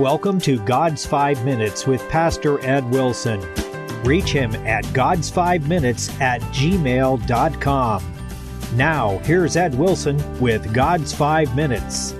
welcome to God's 5 Minutes with Pastor Ed Wilson. Reach him at gods5minutes@gmail.com. Now, here's Ed Wilson with God's 5 Minutes.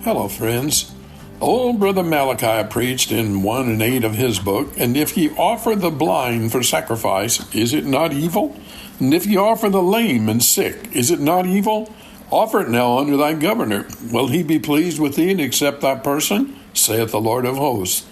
Hello, friends. Old Brother Malachi preached in 1:8 of his book, "And if ye offer the blind for sacrifice, is it not evil? And if ye offer the lame and sick, is it not evil? Offer it now unto thy governor. Will he be pleased with thee and accept thy person? Saith the Lord of hosts."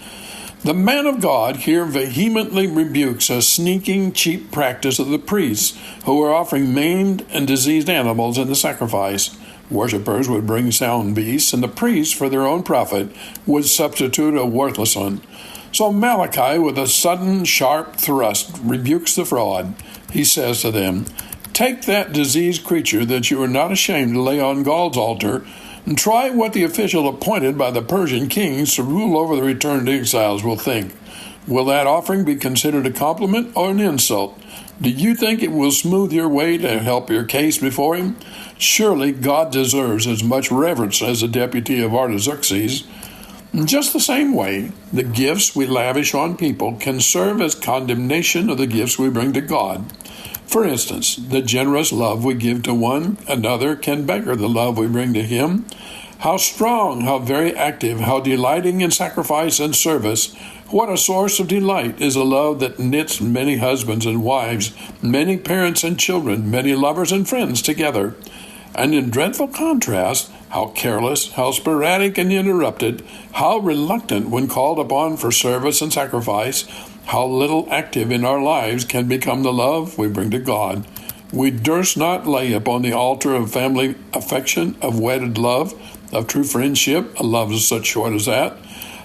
The man of God here vehemently rebukes a sneaking, cheap practice of the priests who were offering maimed and diseased animals in the sacrifice. Worshippers would bring sound beasts, and the priests, for their own profit, would substitute a worthless one. So Malachi, with a sudden, sharp thrust, rebukes the fraud. He says to them, "Take that diseased creature that you are not ashamed to lay on God's altar, and try what the official appointed by the Persian kings to rule over the returned exiles will think. Will that offering be considered a compliment or an insult? Do you think it will smooth your way to help your case before him? Surely God deserves as much reverence as the deputy of Artaxerxes." In just the same way, the gifts we lavish on people can serve as condemnation of the gifts we bring to God. For instance, the generous love we give to one another can beggar the love we bring to him. How strong, how very active, how delighting in sacrifice and service. What a source of delight is a love that knits many husbands and wives, many parents and children, many lovers and friends together. And in dreadful contrast, how careless, how sporadic and interrupted, how reluctant when called upon for service and sacrifice, how little active in our lives can become the love we bring to God. We durst not lay upon the altar of family affection, of wedded love, of true friendship, a love such short as that.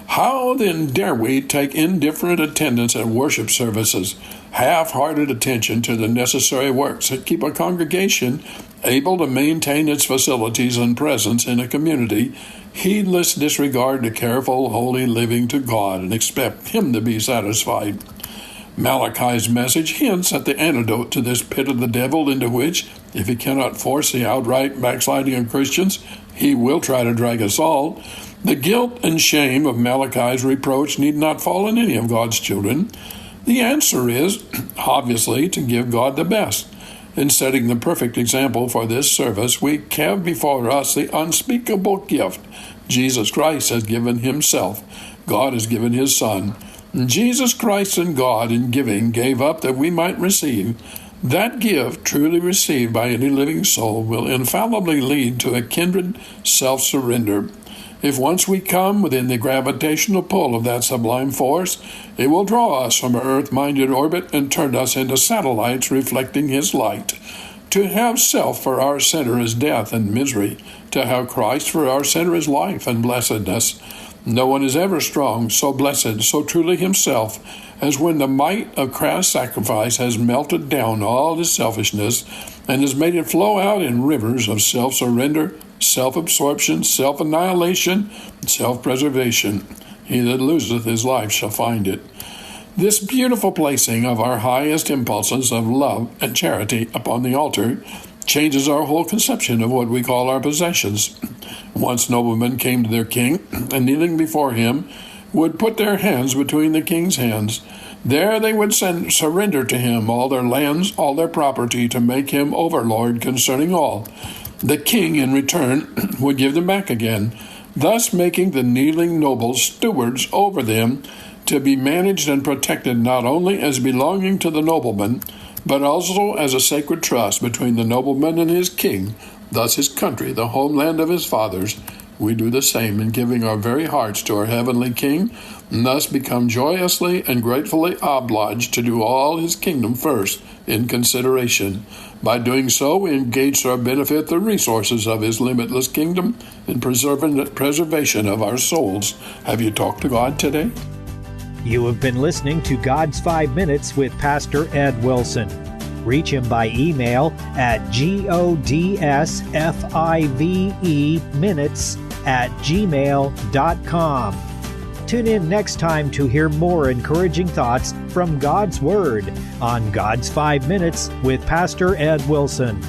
How then dare we take indifferent attendance at worship services, half-hearted attention to the necessary works that keep a congregation able to maintain its facilities and presence in a community, heedless disregard to careful, holy living to God, and expect Him to be satisfied? Malachi's message hints at the antidote to this pit of the devil into which, if he cannot force the outright backsliding of Christians, he will try to drag us all. The guilt and shame of Malachi's reproach need not fall on any of God's children. The answer is, obviously, to give God the best. In setting the perfect example for this service, we have before us the unspeakable gift. Jesus Christ has given himself. God has given his Son. Jesus Christ and God in giving gave up that we might receive. That gift, truly received by any living soul, will infallibly lead to a kindred self-surrender. If once we come within the gravitational pull of that sublime force, it will draw us from our earth-minded orbit and turn us into satellites reflecting his light. To have self for our center is death and misery. To have Christ for our center is life and blessedness. No one is ever strong, so blessed, so truly himself, as when the might of crass sacrifice has melted down all his selfishness and has made it flow out in rivers of self-surrender, self-absorption, self-annihilation, self-preservation. He that loseth his life shall find it. This beautiful placing of our highest impulses of love and charity upon the altar changes our whole conception of what we call our possessions. Once noblemen came to their king, and kneeling before him, would put their hands between the king's hands. There they would surrender to him all their lands, all their property, to make him overlord concerning all. The king, in return, would give them back again, thus making the kneeling nobles stewards over them, to be managed and protected not only as belonging to the nobleman, but also as a sacred trust between the nobleman and his king, thus his country, the homeland of his fathers. We do the same in giving our very hearts to our heavenly King, and thus become joyously and gratefully obliged to do all his kingdom first in consideration. By doing so, we engage to our benefit the resources of his limitless kingdom in preservation of our souls. Have you talked to God today? You have been listening to God's 5 Minutes with Pastor Ed Wilson. Reach him by email at godsfive minutes@gmail.com. Tune in next time to hear more encouraging thoughts from God's Word on God's 5 Minutes with Pastor Ed Wilson.